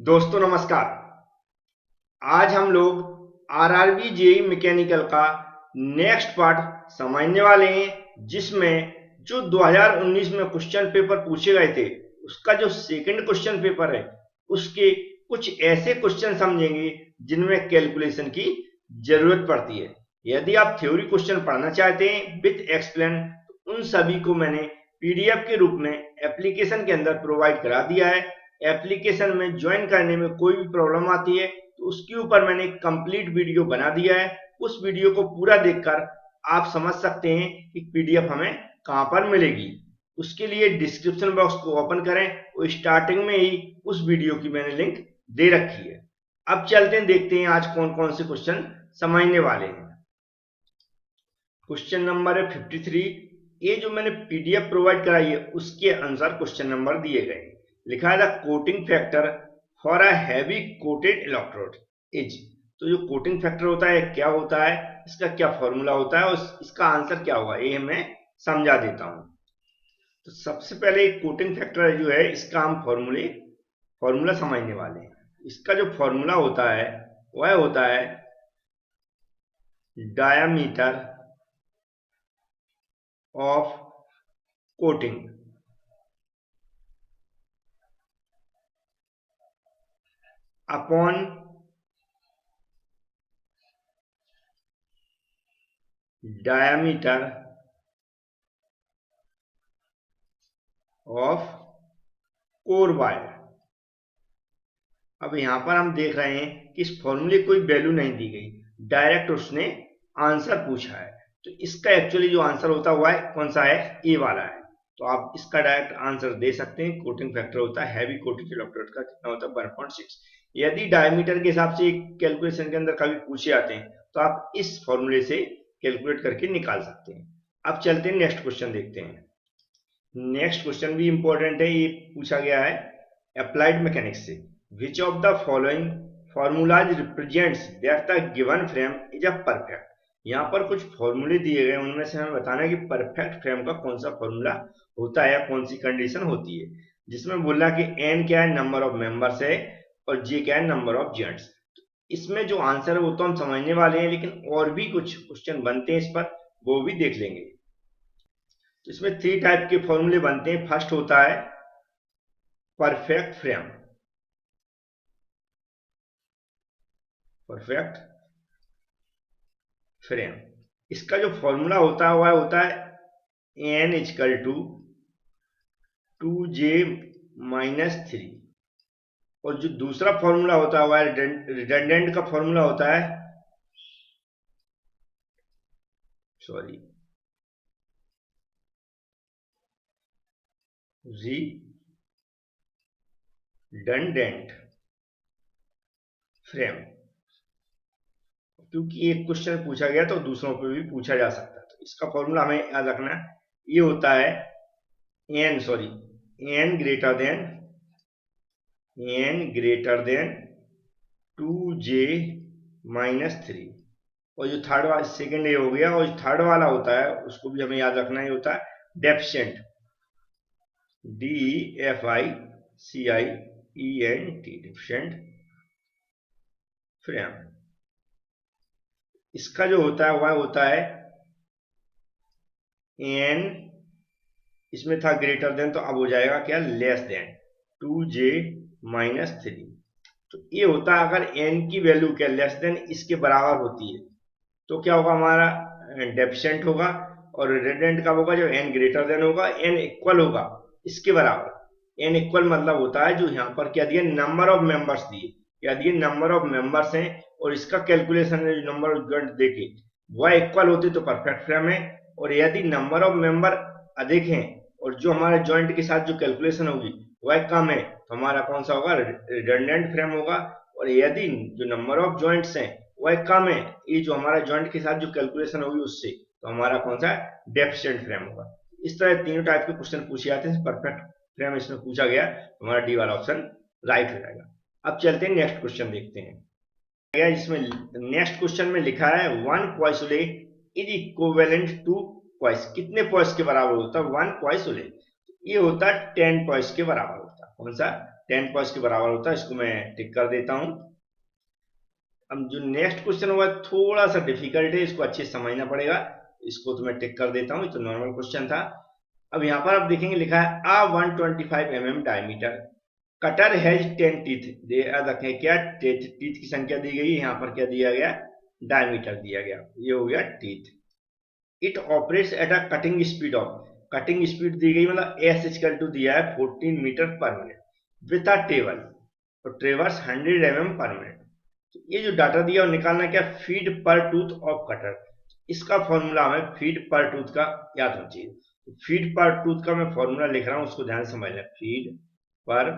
दोस्तों नमस्कार। आज हम लोग आरआरबी जेई मैकेनिकल का नेक्स्ट पार्ट समझने वाले हैं, जिसमें जो 2019 में क्वेश्चन पेपर पूछे गए थे उसका जो सेकंड क्वेश्चन पेपर है उसके कुछ ऐसे क्वेश्चन समझेंगे जिनमें कैलकुलेशन की जरूरत पड़ती है। यदि आप थ्योरी क्वेश्चन पढ़ना चाहते हैं विथ एक्सप्लेन तो उन सभी को मैंने पीडीएफ के रूप में एप्लीकेशन के अंदर प्रोवाइड करा दिया है। एप्लीकेशन में ज्वाइन करने में कोई भी प्रॉब्लम आती है तो उसके ऊपर मैंने एक कंप्लीट वीडियो बना दिया है। उस वीडियो को पूरा देखकर आप समझ सकते हैं कि पीडीएफ हमें कहां पर मिलेगी। उसके लिए डिस्क्रिप्शन बॉक्स को ओपन करें और स्टार्टिंग में ही उस वीडियो की मैंने लिंक दे रखी है। अब चलते हैं, देखते हैं आज कौन कौन से क्वेश्चन समझने वाले हैं। क्वेश्चन नंबर है 53। ये जो मैंने पीडीएफ प्रोवाइड कराई है उसके अनुसार क्वेश्चन नंबर दिए गए। लिखा है the coating factor for a heavy coated electrode is. तो जो कोटिंग फैक्टर होता है क्या होता है, इसका क्या फॉर्मूला होता है और इसका आंसर क्या होगा, ये मैं समझा देता हूं। तो सबसे पहले कोटिंग फैक्टर जो है इसका हम फॉर्मूला समझने वाले हैं। इसका जो फॉर्मूला होता है वह होता है diameter of coating upon diameter of core wire. अब यहां पर हम देख रहे हैं कि इस फॉर्मूले कोई वैल्यू नहीं दी गई, डायरेक्ट उसने आंसर पूछा है। तो इसका एक्चुअली जो आंसर होता हुआ है कौन सा है, ए वाला है। तो आप इसका डायरेक्ट आंसर दे सकते हैं। कोटिंग फैक्टर होता है हैवी कोटेड इलेक्ट्रोड का कितना होता है 1.6। यदि डायमीटर के हिसाब से कैलकुलेशन के अंदर कभी पूछे आते हैं तो आप इस फॉर्मूले से कैलकुलेट करके निकाल सकते हैं। अब चलते हैं नेक्स्ट क्वेश्चन देखते हैं। नेक्स्ट क्वेश्चन भी इंपॉर्टेंट है, ये पूछा गया है अप्लाइड मैकेनिक्स से। Which of the following formulas represents that the given frame is a perfect। यहाँ पर कुछ फॉर्मूले दिए गए, उनमें से हमें बताना है कि परफेक्ट फ्रेम का कौन सा फॉर्मूला होता है या कौन सी कंडीशन होती है। जिसमें बोला कि n क्या है, नंबर ऑफ मेंबर्स है, और j क्या है, नंबर ऑफ जॉइंट्स। इसमें जो आंसर है वो तो हम समझने वाले हैं, लेकिन और भी कुछ क्वेश्चन बनते हैं इस पर, वो भी देख लेंगे। तो इसमें 3 टाइप के फॉर्मूले बनते हैं। फर्स्ट होता है परफेक्ट फ्रेम, परफेक्ट फ्रेम। इसका जो फॉर्मूला होता है वह होता है n equal to 2j minus 3। और जो दूसरा फॉर्मूला होता है वह रिडंडेंट का फॉर्मूला होता है, रिडंडेंट फ्रेम। क्योंकि एक क्वेश्चन पूछा गया तो दूसरों पे भी पूछा जा सकता है। तो इसका फॉर्मूला हमें याद रखना है, ये होता है n greater than 2j minus 3। और जो थर्ड वाला, सेकेंड ये हो गया, और थर्ड वाला होता है उसको भी हमें याद रखना, ये होता है डेफिशिएंट, DEFICIENT, डेफिशिएंट फ्रेम। इसका जो होता है वह होता है n, इसमें था ग्रेटर देन तो अब हो जाएगा क्या, लेस देन 2j माइनस 3। तो ये होता है अगर n की वैल्यू क्या लेस देन इसके बराबर होती है तो क्या होगा, हमारा डेफिशिएंट होगा। और रिडंडेंट कब होगा, जब n ग्रेटर देन होगा, n इक्वल होगा इसके बराबर। n इक्वल मतलब होता है जो यहाँ पर क्या दिया, नंबर ऑफ मेंबर्स दिए, क्या दिए, नंबर ऑफ मेंबर्स हैं, और इसका कैलकुलेशन है नंबर ऑफ जॉइंट देके वह इक्वल होती तो परफेक्ट फ्रेम है। और यदि नंबर ऑफ मेंबर अधिक हैं और जो हमारे जॉइंट के साथ जो कैलकुलेशन होगी वह कम है तो हमारा कौन सा होगा, रिडंडेंट फ्रेम होगा। और यदि जो नंबर ऑफ जॉइंट्स हैं वह कम है, ये जो हमारा जॉइंट के साथ जो कैलकुलेशन होगी उससे, तो हमारा कौन सा डेफिशिएंट फ्रेम होगा। इस तरह तीनों टाइप के क्वेश्चन पूछे जाते हैं। परफेक्ट फ्रेम इसमें पूछा गया, हमारा डी वाला ऑप्शन राइट हो जाएगा। अब चलते हैं नेक्स्ट क्वेश्चन देखते हैं। जिसमें नेक्स्ट क्वेश्चन में लिखा है 1 क्वाइसोले इज इक्विवेलेंट टू क्वाइस। कितने पॉइस के बराबर होता है 1 क्वाइसोले, ये होता है 10 पॉइस के बराबर होता है। कौन सा, tan cos के बराबर होता है, इसको मैं टिक कर देता हूं। अब जो नेक्स्ट क्वेश्चन होगा थोड़ा सा डिफिकल्ट है, इसको अच्छे से समझना पड़ेगा, इसको तो मैं टिक कर देता हूं, ये तो नॉर्मल क्वेश्चन था। अब यहाँ पर आप देखेंगे लिखा है a 125 mm diameter cutter has 10 teeth, याद रखें क्या टीथ की संख्या दी गई, यहाँ पर क्या दिया गया, डायमीटर दिया गया, ये हो गया teeth. It operates at a cutting speed of, cutting speed दी गई मतलब एस इक्वल टू दिया है 14 metre per minute with a table और ट्रेवर्स 100 mm पर मिनट। तो ये जो डाटा दिया वो निकालना क्या, फीड पर टूथ ऑफ कटर, इसका फॉर्मूला हमें फीड पर टूथ का याद होना चाहिए। तो फीड पर टूथ का मैं फॉर्मूला लिख रहा हूं, उसको ध्यान से समझ लें, फीड पर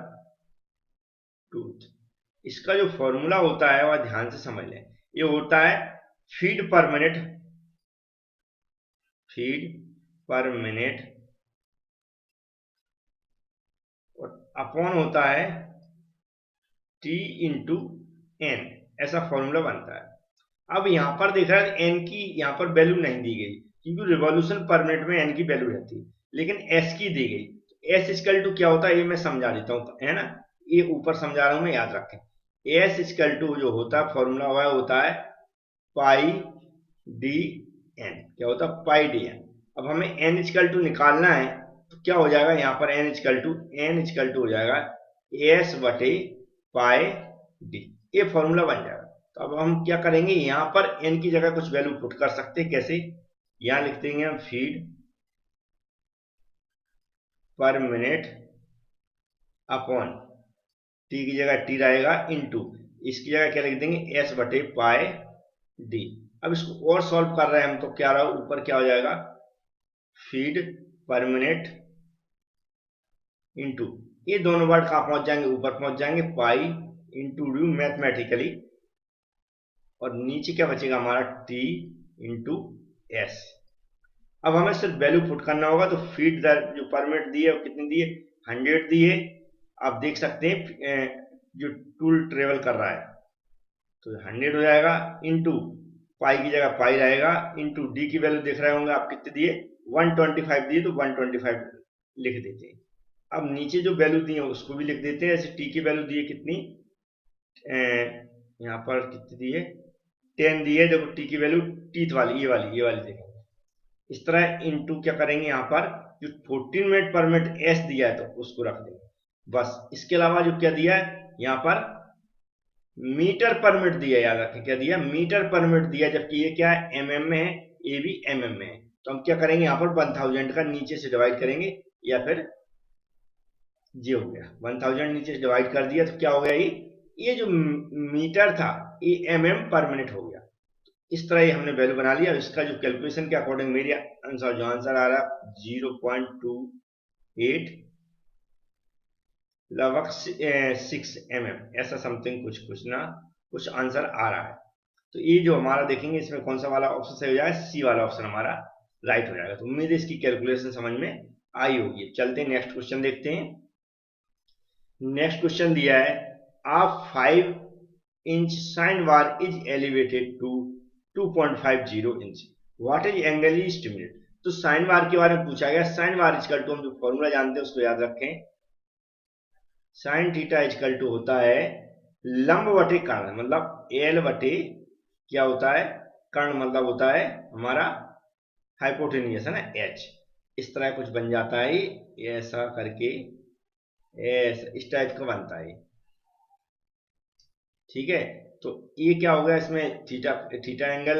टूथ, इसका जो फॉर्मूला होता है वह ध्यान से समझ लें, ये होता है फीड पर मिनट, फीड पर मिनट और अपॉन होता है टी इंटू एन, ऐसा फॉर्मूला बनता है। अब यहां पर देख रहा है एन की यहां पर वैल्यू नहीं दी गई, क्योंकि रिवॉल्यूशन पर मिनट में एन की वैल्यू रहती है, लेकिन एस की दी गई। एस इक्वल टू क्या होता है ये मैं समझा देता हूं, है ना, ये ऊपर समझा रहा हूं मैं, याद रखें। एस इक्वल टू जो होता है फॉर्मूला हुआ होता है पाई डी एन, क्या होता है पाई डी एन। अब हमें एन इक्वल टू निकालना है, तो क्या हो जाएगा यहाँ पर एन इक्वल टू हो जाएगा एस बटे पाई डी, ये फॉर्मूला बन जाएगा। तो अब हम क्या करेंगे, यहाँ पर एन की जगह कुछ वैल्यू पुट कर सकते हैं, कैसे, यहाँ लिख देंगे हम फीड पर मिनट अपॉन टी की जगह टी रहेगा इनटू, इसकी जगह क्या लिख देंगे एस बटे पाई डी। अब इसको और सॉल्व कर रहे हैं हम, तो क्या रहा ऊपर क्या हो जाएगा, फीड पर मिनट इंटू, ये दोनों वर्ड कहां पहुंच जाएंगे, ऊपर पहुंच जाएंगे, पाई इंटू ड्यू मैथमेटिकली, और नीचे क्या बचेगा हमारा टी इंटू एस। अब हमें सिर्फ वैल्यू पुट करना होगा, तो फीड दर जो पर मिनट दी है वो कितनी दी है, 100 दी है। आप देख सकते हैं जो टूल ट्रेवल कर रहा है, तो 100 हो जाएगा इंटू पाई की जगह पाई रहेगा इंटू डी की वैल्यू देख रहे होंगे आप कितने दिए, 125 दिए, तो 125 लिख देते हैं। अब नीचे जो वैल्यू दी है उसको भी लिख देते हैं, ऐसे टी की वैल्यू दी है कितनी, यहाँ पर कितनी दी है 10 दी है, देखो टी की वैल्यू टीथ वाली ये वाली देखेंगे, इस तरह इनटू क्या करेंगे, यहाँ पर जो 14 मिनट पर मिनट एस दिया है तो उसको रख देंगे बस। इसके अलावा जो क्या दिया है यहाँ पर मीटर पर मिनट दिया, याद रखें क्या दिया, मीटर पर मिनट दिया, जबकि ये क्या है एमएम में है, ये भी एमएम में है। तो हम क्या करेंगे यहाँ पर 1000 का नीचे से डिवाइड करेंगे, या फिर ये हो गया 1000 नीचे से डिवाइड कर दिया, तो क्या हो गया, ये जो मीटर था ये एमएम पर मिनट हो गया। इस तरह ये हमने वैल्यू बना लिया। इसका जो कैलकुलेशन के अकॉर्डिंग मेरी आंसर जो आंसर आ रहा है 0.28 लगभग 6 mm, ऐसा समथिंग कुछ आंसर आ रहा है। तो ये जो हमारा देखेंगे इसमें कौन सा वाला ऑप्शन सही हो जाएगा, सी वाला ऑप्शन हमारा राइट हो जाएगा। तो उम्मीद है इसकी कैलकुलेशन समझ में आई होगी। चलते हैं नेक्स्ट क्वेश्चन देखते हैं। नेक्स्ट क्वेश्चन दिया है आ 5 inch sine bar is elevated to 2.50 inch, what is angle estimated. तो साइन बार के बारे में पूछा गया। साइन बार इक्वल टू हम जो फॉर्मूला जानते हैं उसको याद रखें, साइन थीटा इक्वल टू होता है लंब बटे कर्ण, मतलब एल बटे क्या होता है कर्ण, मतलब होता है हमारा हाइपोटेनियस है ना एच, इस तरह कुछ बन जाता है, ऐसा करके ऐसा इस टाइप का बनता है, ठीक है। तो ये क्या हो गया, इसमें थीटा एंगल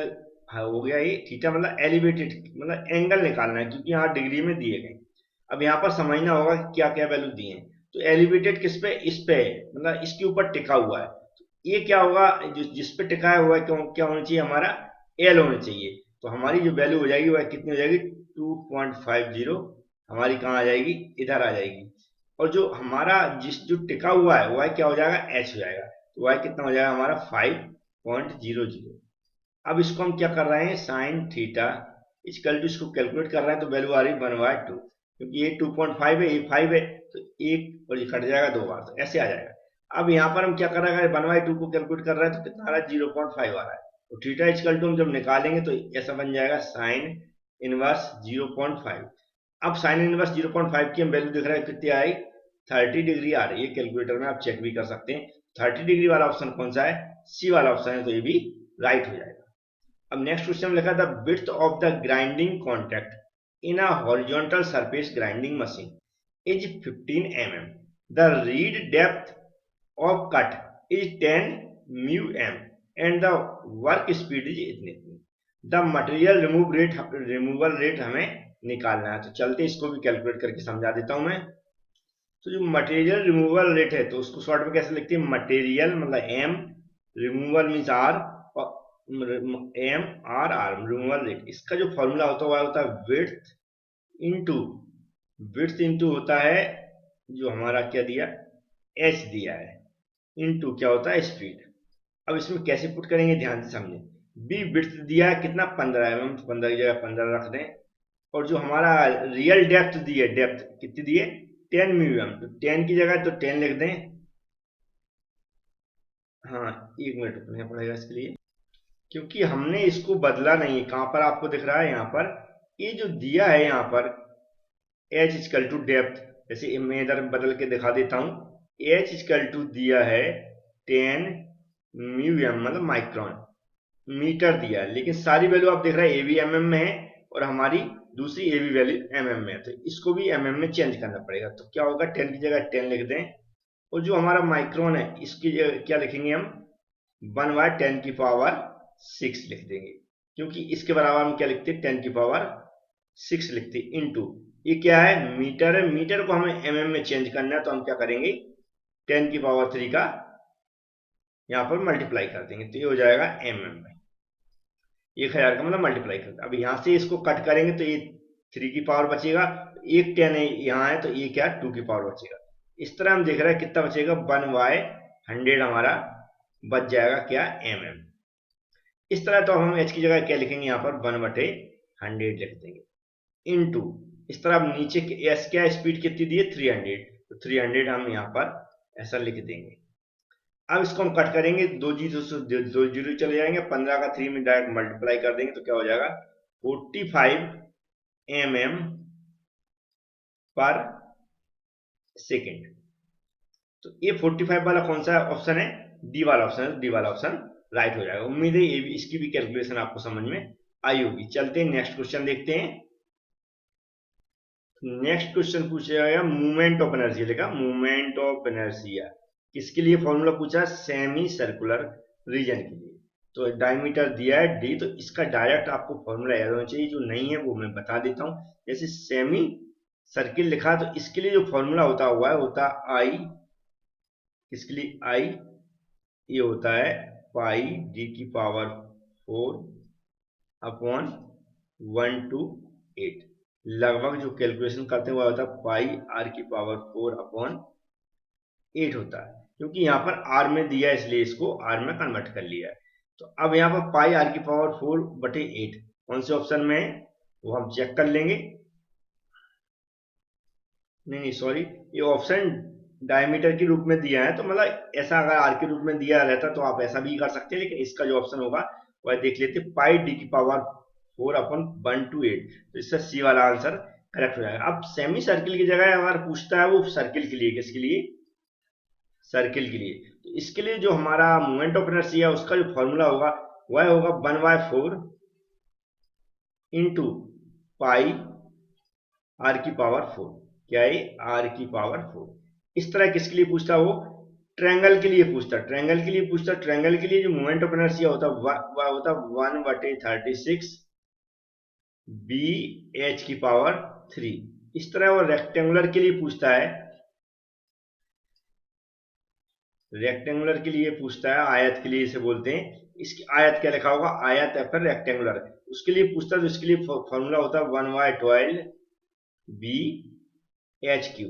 हो गया, ये थीटा मतलब एलिवेटेड मतलब एंगल निकालना है, क्योंकि यहाँ डिग्री में दिए गए। अब यहाँ पर समझना होगा कि क्या क्या वैल्यू दिए हैं। तो एलिवेटेड किस पे, इस पे मतलब इसके ऊपर टिका हुआ है, तो ये क्या होगा, जिस पे टिकाया हुआ है क्या होना चाहिए, हमारा एल होना चाहिए। तो हमारी जो वैल्यू हो जाएगी वह कितनी हो जाएगी 2.50, हमारी कहाँ आ जाएगी, इधर आ जाएगी। और जो हमारा जो टिका हुआ है वह क्या हो जाएगा, एच हो जाएगा। तो y कितना हो जाएगा हमारा 5.00। अब इसको हम क्या कर रहे हैं, साइन थीटा इक्वल टू, इसको कैलकुलेट कर रहे हैं, तो वैल्यू आ रही 1/2, क्योंकि ये 2.5 है, ये 5 है, तो एक और ये कट जाएगा 2 बार, तो ऐसे आ जाएगा। अब यहाँ पर हम क्या कर रहे हैं, 1/2 को कैलकुलेट कर रहे हैं, तो कितना आ रहा है 0.5 आ रहा है। तो थीटा इक्वल टू हम जब निकालेंगे तो ऐसा बन जाएगा साइन इनवर्स 0.5। अब साइन इनवर्स 0.5 की हम वैल्यू देख रहे हैं कितनी आई 30 डिग्री आ रही है, कैलकुलेटर में आप चेक भी कर सकते हैं। 30 डिग्री वाला ऑप्शन कौन सा है? सी वाला ऑप्शन है, तो ये भी राइट हो जाएगा। अब नेक्स्ट क्वेश्चन में लिखा था width of the grinding contact in a horizontal surface grinding machine is 15 mm. The read depth of cut is 10 μm and the work speed is इतनी। द मटेरियल रिमूवल रेट हमें निकालना है। तो चलते इसको भी कैलकुलेट करके समझा देता हूं मैं। तो जो मटेरियल रिमूवल रेट है तो उसको शॉर्ट में कैसे लिखते हैं? मटेरियल मतलब M, removal means R, M R R removal rate. इसका जो फॉर्मूला होता है विड्थ इंटू होता है जो हमारा क्या दिया, एच दिया है, इंटू क्या होता है, स्पीड। अब इसमें कैसे पुट करेंगे ध्यान से समझें। बी विड्थ दिया है कितना, 15 mm, तो 15 की जगह 15 रख दें। और जो हमारा रियल डेप्थ दी है, डेप्थ कितनी दी है, 10 म्यूएम, तो 10 की जगह तो 10 लिख दें। हाँ, 1 मिनट रुकना पड़ेगा इसके लिए, क्योंकि हमने इसको बदला नहीं है। कहां पर आपको दिख रहा है, यहाँ पर ये जो दिया है यहाँ पर h इक्वल टू डेप्थ, जैसे मैं इधर बदल के दिखा देता हूं, h इक्वल टू दिया है 10 म्यूएम मतलब माइक्रोन, मीटर दिया है, लेकिन सारी वैल्यू आप देख रहे हैं एवी mm में है और हमारी दूसरी एवी वैल्यू mm में है, तो इसको भी mm में चेंज करना पड़ेगा। तो क्या होगा, 10 की जगह 10 लिख दें, और जो हमारा माइक्रोन है इसकी क्या लिखेंगे हम, 1/10 की पावर 6 लिख देंगे, क्योंकि इसके बराबर हम क्या लिखते हैं, 10 की पावर 6 लिखते हैं, इंटू ये क्या है, मीटर है, मीटर को हमें mm में चेंज करना है, तो हम क्या करेंगे 10 की पावर 3 का यहाँ पर मल्टीप्लाई कर देंगे, तो ये हो जाएगा mm में 1000 का मतलब मल्टीप्लाई करते। अब यहाँ से इसको कट करेंगे तो ये 3 की पावर बचेगा, एक 10 है यहाँ है, तो ये क्या 2 की पावर बचेगा। इस तरह हम देख रहे हैं कितना बचेगा, 1/100 हमारा बच जाएगा क्या, mm। इस तरह तो हम h की जगह क्या लिखेंगे, यहाँ पर 1/100 लिख देंगे, इनटू इस तरह अब नीचे s क्या स्पीड कितनी दी है, 300, तो 300 हम यहाँ पर ऐसा लिख देंगे। अब इसको हम कट करेंगे, 2 जीरो चले जाएंगे, 15 का 3 में डायरेक्ट मल्टीप्लाई कर देंगे, तो क्या हो जाएगा 45 mm पर सेकेंड। तो ये 45 वाला कौन सा ऑप्शन है, डी वाला ऑप्शन है, डी वाला ऑप्शन राइट हो जाएगा। उम्मीद है ये भी, इसकी भी कैलकुलेशन आपको समझ में आई होगी। चलते हैं नेक्स्ट क्वेश्चन देखते हैं। नेक्स्ट क्वेश्चन पूछा गया मूवमेंट ऑफ एनर्जी, लिखा मूवमेंट ऑफ एनर्जिया, किसके लिए फॉर्मूला पूछा, सेमी सर्कुलर रीजन के लिए। तो डायमीटर दिया है डी, तो इसका डायरेक्ट आपको फॉर्मूला याद होना चाहिए, जो नहीं है वो मैं बता देता हूं। जैसे सेमी सर्किल लिखा, तो इसके लिए जो फॉर्मूला होता है आई, इसके लिए आई ये होता है पाई डी की पावर 4 अपॉन 1 to 8। लगभग जो कैलकुलेशन करते हैं वो होता है पाई आर की पावर 4 अपॉन 8 होता है, क्योंकि यहाँ पर आर में दिया है इसलिए इसको आर में कन्वर्ट कर लिया है। तो अब यहाँ पर पाई आर की पावर 4/8 कौन से ऑप्शन में है वो हम चेक कर लेंगे। नहीं सॉरी, ये ऑप्शन डायमीटर के रूप में दिया है, तो मतलब ऐसा अगर आर के रूप में दिया रहता तो आप ऐसा भी कर सकते हैं, लेकिन इसका जो ऑप्शन होगा वह देख लेते, पाई डी की पावर 4/1 to 8, तो इसका सी वाला आंसर करेक्ट हो जाएगा। अब सेमी सर्किल की जगह अगर पूछता है वो सर्किल के लिए, किसके लिए, सर्किल के लिए, तो इसके लिए जो हमारा मोमेंट ऑफ इनर्शिया है उसका जो फॉर्मूला होगा वह होगा 1/4 इंटू पाई आर की पावर 4, क्या है आर की पावर 4। इस तरह किसके लिए पूछता है वो, ट्रायंगल के लिए पूछता, ट्रायंगल के लिए पूछता। ट्रायंगल के लिए जो मोमेंट ऑफ इनर्शिया होता है वह होता 1/36 बी एच की पावर 3। इस तरह वो रेक्टेंगुलर के लिए पूछता है, रेक्टेंगुलर के लिए पूछता है, आयत के लिए इसे बोलते हैं। इसकी आयत क्या लिखा होगा, आयत या फिर रेक्टेंगुलर, उसके लिए पूछता है, तो इसके लिए फॉर्मूला होता है 1/12 बी एच क्यू।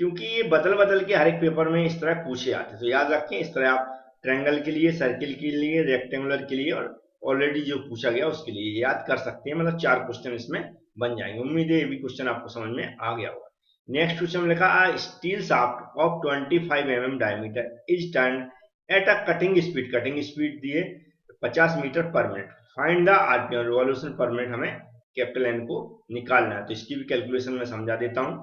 क्योंकि ये बदल बदल के हर एक पेपर में इस तरह पूछे जाते हैं, तो याद रखें इस तरह आप ट्रायंगल के लिए, सर्किल के लिए, रेक्टेंगुलर के लिए और ऑलरेडी जो पूछा गया उसके लिए याद कर सकते हैं। मतलब 4 क्वेश्चन इसमें बन जाएंगे। उम्मीद है ये भी क्वेश्चन आपको समझ में आ गया होगा। नेक्स्ट क्वेश्चन में लिखा steel shaft of 25 mm diameter is turn at a cutting speed, cutting speed दिए 50 metre per minute, find the RPM revolution per minute, हमें कैपिटल एन को निकालना है। तो इसकी भी कैलकुलेशन में समझा देता हूं।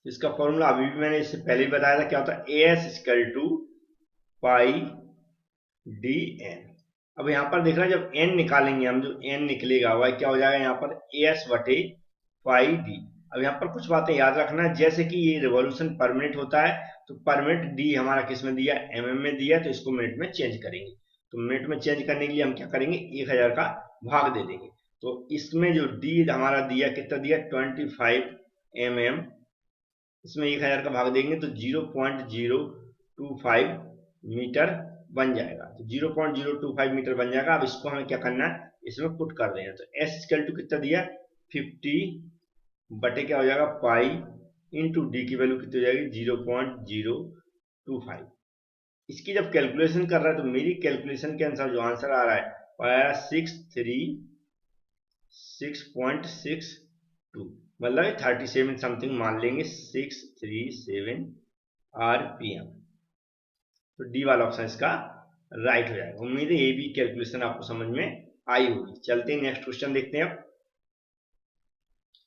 इसका फॉर्मूला अभी भी मैंने इससे पहले ही बताया था, क्या होता है, S equal to pi D N. अब यहाँ पर देखना, जब एन निकालेंगे हम, जो एन निकलेगा वह क्या हो जाएगा यहाँ पर एस बटे पाई डी। अब यहाँ पर कुछ बातें याद रखना, जैसे कि ये रिवॉल्यूशन पर मिनट होता है, तो पर मिनट डी हमारा किस में दिया, एमएम में दिया, तो इसको मिनट में चेंज करेंगे। तो मिनट में चेंज करने के लिए हम क्या करेंगे, 1000 का भाग दे देंगे। तो इसमें जो डी हमारा दिया, कितना दिया, 25 mm, इसमें 1000 का भाग देंगे तो 0.025 मीटर बन जाएगा। तो 0.025 मीटर बन जाएगा। अब इसको हमें क्या करना है, इसमें पुट कर देना। तो एस इक्वल टू कितना दिया, 50 बटे क्या हो जाएगा पाई इंटू डी की वैल्यू कितनी हो जाएगी, 0.025। इसकी जब कैलकुलेशन कर रहा है तो मेरी कैलकुलेशन के अनुसार जो आंसर आ रहा है पाया 636.62, मतलब 37 समथिंग मान लेंगे, 637 आरपीएम। तो डी वाला ऑप्शन इसका राइट हो जाएगा। उम्मीद है ये भी कैलकुलेशन आपको समझ में आई होगी। चलते हैं नेक्स्ट क्वेश्चन देखते हैं। अब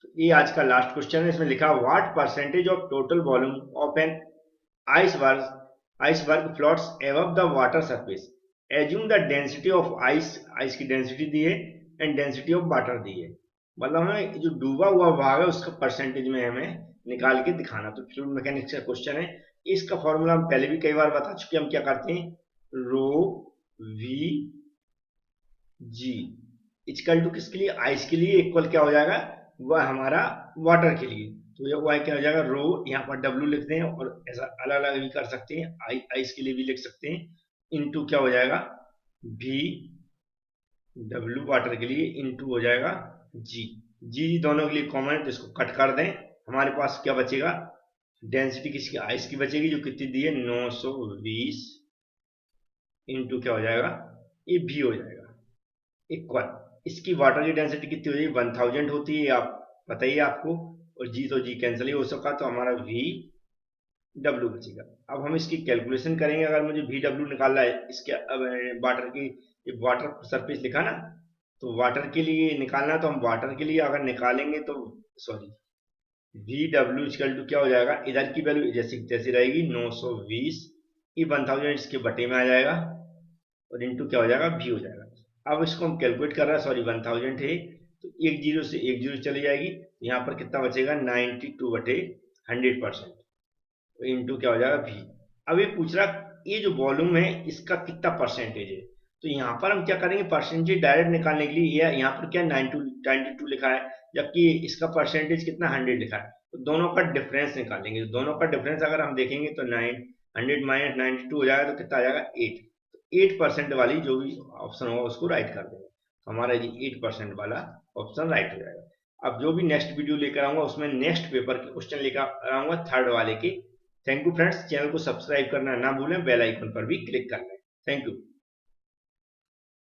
तो ये आज का लास्ट क्वेश्चन है। इसमें लिखा what percentage of total volume of an iceberg floats above the water surface, assume the density of ice की डेंसिटी दी है एंड डेंसिटी ऑफ वाटर दी है। मतलब हमें जो डूबा हुआ भाग है उसका परसेंटेज में हमें निकाल के दिखाना। तो फ्लूइड मैकेनिक्स का क्वेश्चन है। इसका फॉर्मूला हम पहले भी कई बार बता चुके हैं। हम क्या करते हैं, रो वी जी इक्वल टू किसके लिए, आइस के लिए, इक्वल क्या हो जाएगा, वह हमारा वाटर के लिए। तो ये वाई क्या हो जाएगा, रो, यहाँ पर डब्ल्यू लिखते हैं और ऐसा अलग अलग भी कर सकते हैं, आइस के लिए भी लिख सकते हैं, इनटू क्या हो जाएगा भी डब्ल्यू वाटर के लिए, इनटू हो जाएगा जी। जी दोनों के लिए कॉमन है तो इसको कट कर दें। हमारे पास क्या बचेगा, डेंसिटी किसकी, आइस की बचेगी, जो कितनी दी है 920, इनटू क्या हो जाएगा, ये भी हो जाएगा इक्वल। इसकी वाटर की डेंसिटी कितनी हो जाएगी, 1000 होती है, आप बताइए आपको, और जी तो जी कैंसिल ही हो सका, तो हमारा वी डब्ल्यू बचेगा। अब हम इसकी कैलकुलेशन करेंगे। अगर मुझे वी डब्ल्यू निकालना है, इसके वाटर की, वाटर सरफेस लिखा ना, तो वाटर के लिए निकालना, तो हम वाटर के लिए अगर निकालेंगे तो sorry, V W equal to क्या हो जाएगा, इधर की वैल्यू जैसी तैसी रहेगी 920, ये 1000 इसके बटे में आ जाएगा और इनटू क्या हो जाएगा, भी हो जाएगा। अब इसको हम कैलकुलेट कर रहे हैं, सॉरी 1000 है तो एक जीरो से एक जीरो चली जाएगी, यहाँ पर कितना बचेगा 92 बटे 100%, तो इनटू क्या हो जाएगा भी। अब ये पूछ रहा ये जो वॉल्यूम है इसका कितना परसेंटेज है, तो यहाँ पर हम क्या करेंगे, परसेंटेज डायरेक्ट निकालने के लिए, यहाँ पर क्या 92 लिखा है, जबकि इसका परसेंटेज कितना 100 लिखा है, तो दोनों का डिफरेंस निकालेंगे। दोनों का डिफरेंस अगर हम देखेंगे तो 100 माइनस 92 हो जाएगा, तो कितना आ जाएगा 8। 8% वाली जो भी ऑप्शन होगा उसको राइट कर देंगे, तो हमारा ये 8% वाला ऑप्शन राइट हो जाएगा। अब जो भी नेक्स्ट वीडियो लेकर आऊंगा उसमें नेक्स्ट पेपर के क्वेश्चन लेकर आऊंगा, थर्ड वाले के। थैंक यू फ्रेंड्स, चैनल को सब्सक्राइब करना ना भूलें, बेल आइकन पर भी क्लिक कर लें। Thank you.